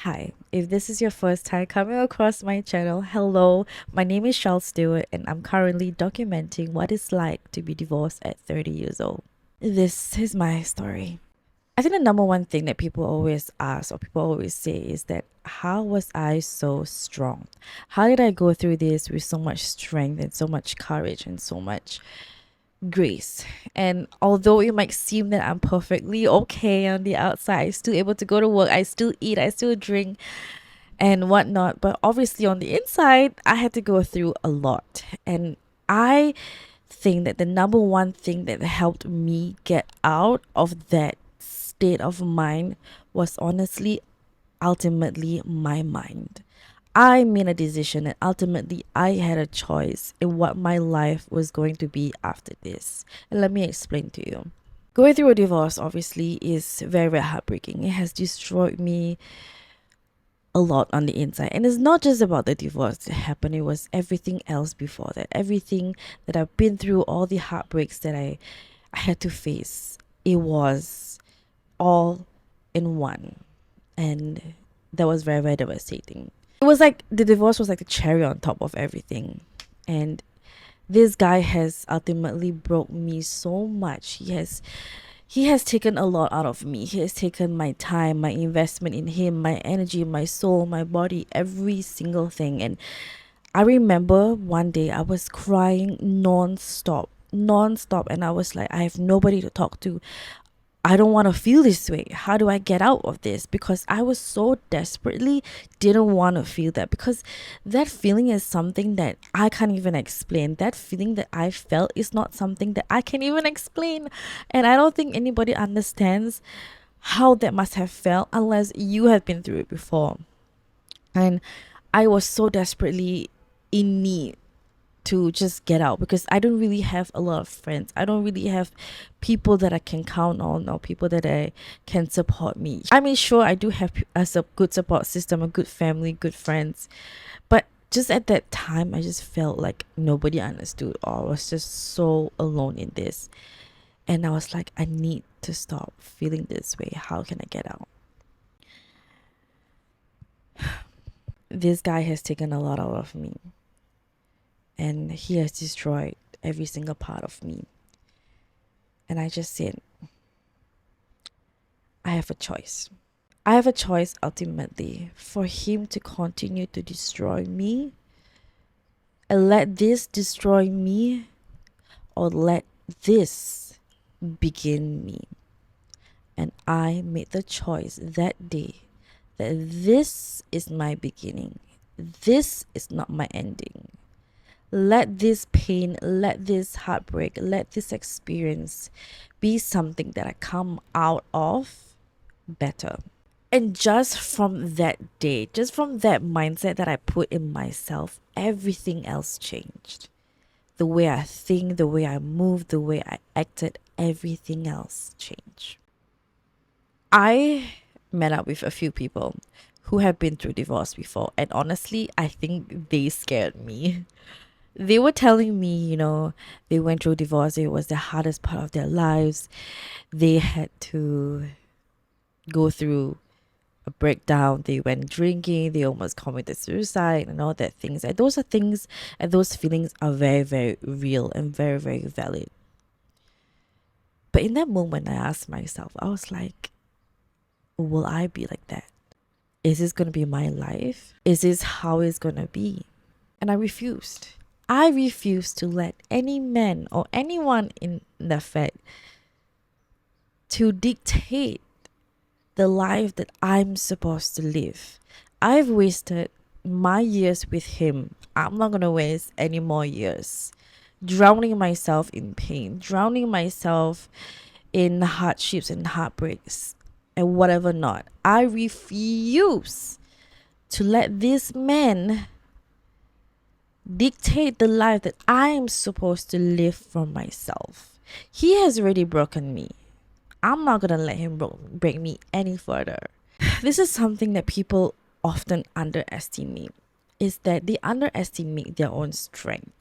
Hi, if this is your first time coming across my channel, hello, my name is Charles Stewart and I'm currently documenting what it's like to be divorced at 30 years old. This is my story. I think the number one thing that people always ask or people always say is that how was I so strong? How did I go through this with so much strength and so much courage and so much grace? And although it might seem that I'm perfectly okay on the outside, I'm still able to go to work, I still eat, I still drink and whatnot, but obviously on the inside I had to go through a lot. And I think that the number one thing that helped me get out of that state of mind was honestly ultimately my mind. I made a decision and ultimately I had a choice in what my life was going to be after this. And let me explain to you. Going through a divorce obviously is very, very heartbreaking. It has destroyed me a lot on the inside. And it's not just about the divorce that happened, it was everything else before that. Everything that I've been through, all the heartbreaks that I had to face. It was all in one. And that was very, very devastating. It was like the divorce was like the cherry on top of everything. And this guy has ultimately broke me so much. He has taken a lot out of me. He has taken my time, my investment in him, my energy, my soul, my body, every single thing. And I remember one day I was crying non-stop. And I was like, I have nobody to talk to. I don't want to feel this way. How do I get out of this? Because I was so desperately didn't want to feel that, because that feeling is something that I can't even explain. That feeling that I felt is not something that I can even explain. And I don't think anybody understands how that must have felt unless you have been through it before. And I was so desperately in need to just get out, because I don't really have a lot of friends. I don't really have people that I can count on or people that I can support me. I mean, sure, I do have a good support system, a good family, good friends. But just at that time, I just felt like nobody understood, or I was just so alone in this. And I was like, I need to stop feeling this way. How can I get out? This guy has taken a lot out of me. And he has destroyed every single part of me. And I just said, I have a choice. I have a choice ultimately for him to continue to destroy me and let this destroy me, or let this begin me. And I made the choice that day that this is my beginning. This is not my ending. Let this pain, let this heartbreak, let this experience be something that I come out of better. And just from that day, just from that mindset that I put in myself, everything else changed. The way I think, the way I moved, the way I acted, everything else changed. I met up with a few people who have been through divorce before, and honestly, I think they scared me. They were telling me, they went through divorce. It was the hardest part of their lives. They had to go through a breakdown. They went drinking. They almost committed suicide and all that things. And those are things, and those feelings are very, very real and very, very valid. But in that moment, I asked myself, I was like, will I be like that? Is this going to be my life? Is this how it's going to be? And I refused. I refuse to let any man or anyone in the fact to dictate the life that I'm supposed to live. I've wasted my years with him. I'm not going to waste any more years drowning myself in pain, drowning myself in hardships and heartbreaks and whatever not. I refuse to let this man dictate the life that I am supposed to live for myself. He has already broken me. I'm not gonna let him break me any further. This is something that people often underestimate. is that they underestimate their own strength.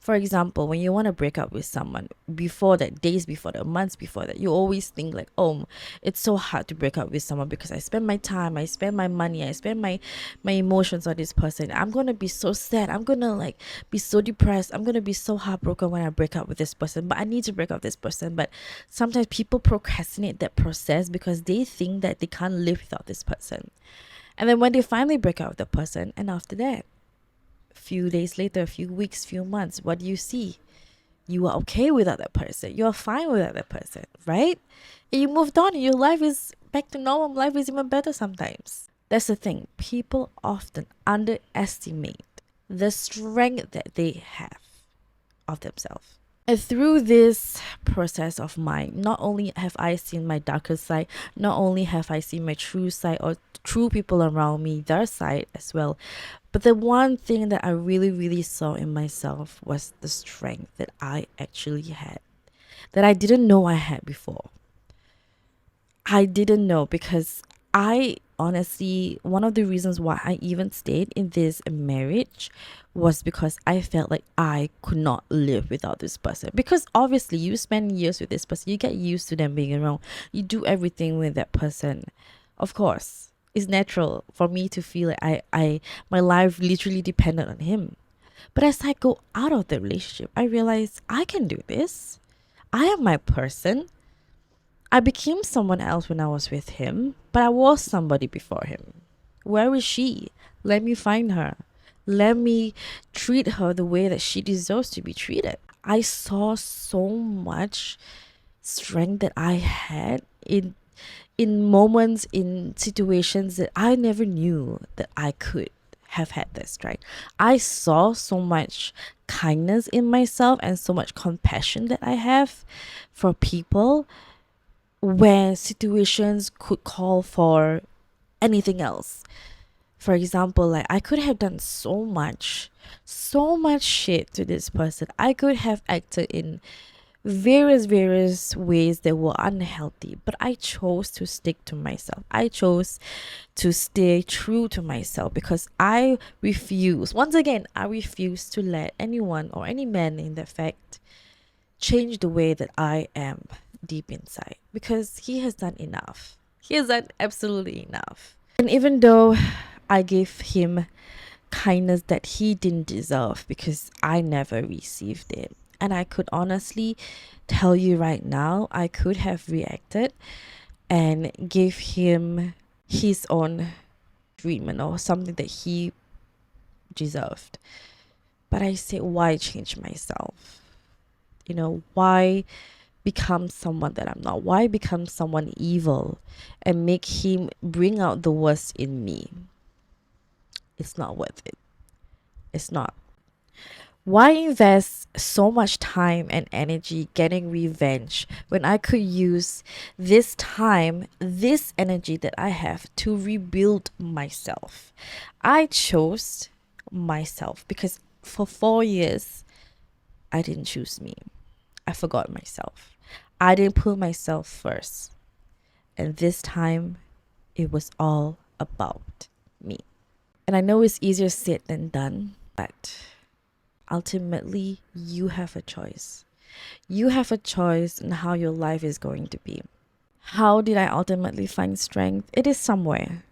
For example, when you want to break up with someone, before that, days before that, months before that, you always think like, oh, it's so hard to break up with someone because I spend my time, I spend my money, I spend my emotions on this person. I'm gonna be so sad. I'm gonna like be so depressed. I'm gonna be so heartbroken when I break up with this person. But I need to break up with this person. But sometimes people procrastinate that process because they think that they can't live without this person. And then when they finally break up with the person, and after that, a few days later, a few weeks, few months, what do you see? You are okay without that person. You are fine without that person, right? And you moved on and your life is back to normal. Life is even better sometimes. That's the thing. People often underestimate the strength that they have of themselves. And through this process of mine, not only have I seen my darker side, not only have I seen my true side or true people around me, their side as well, but the one thing that I really, really saw in myself was the strength that I actually had, that I didn't know I had before. I didn't know because I honestly, one of the reasons why I even stayed in this marriage was because I felt like I could not live without this person. Because obviously, you spend years with this person, you get used to them being around, you do everything with that person. Of course, it's natural for me to feel like my life literally depended on him. But as I go out of the relationship, I realize I can do this. I am my person. I became someone else when I was with him, but I was somebody before him. Where is she? Let me find her. Let me treat her the way that she deserves to be treated. I saw so much strength that I had in moments, in situations that I never knew that I could have had this strength. I saw so much kindness in myself and so much compassion that I have for people where situations could call for anything else. For example, like I could have done so much shit to this person. I could have acted in various ways that were unhealthy, but I chose to stick to myself. I chose to stay true to myself because I refuse, once again, I refuse to let anyone or any man in the fact change the way that I am deep inside, because he has done enough. He has done absolutely enough. And even though I gave him kindness that he didn't deserve because I never received it, and I could honestly tell you right now, I could have reacted and gave him his own treatment or something that he deserved. But I said, why change myself? Why become someone that I'm not? Why become someone evil and make him bring out the worst in me? It's not worth it. It's not. Why invest so much time and energy getting revenge when I could use this time, this energy that I have to rebuild myself? I chose myself because for 4 years, I didn't choose me. I forgot myself. I didn't put myself first. And this time, it was all about me. And I know it's easier said than done, but ultimately, you have a choice. You have a choice in how your life is going to be. How did I ultimately find strength? It is somewhere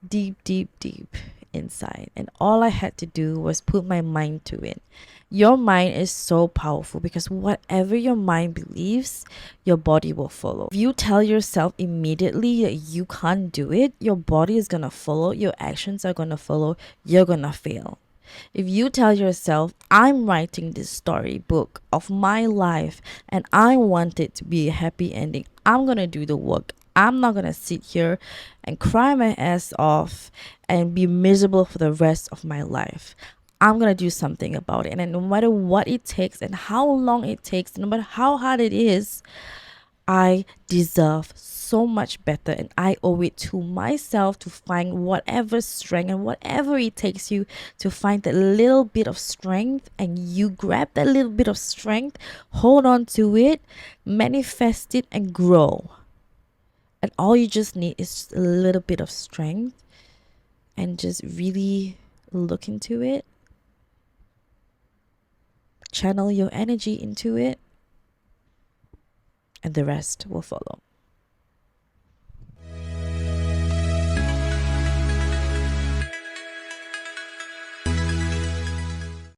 deep inside. And all I had to do was put my mind to it. Your mind is so powerful because whatever your mind believes, your body will follow. If you tell yourself immediately that you can't do it, your body is going to follow, your actions are going to follow, you're going to fail. If you tell yourself, I'm writing this storybook of my life and I want it to be a happy ending, I'm going to do the work. I'm not going to sit here and cry my ass off and be miserable for the rest of my life. I'm going to do something about it. And no matter what it takes and how long it takes, no matter how hard it is, I deserve so much better, and I owe it to myself to find whatever strength and whatever it takes you to find that little bit of strength, and you grab that little bit of strength, hold on to it, manifest it, and grow. And all you just need is just a little bit of strength and just really look into it, channel your energy into it, and the rest will follow.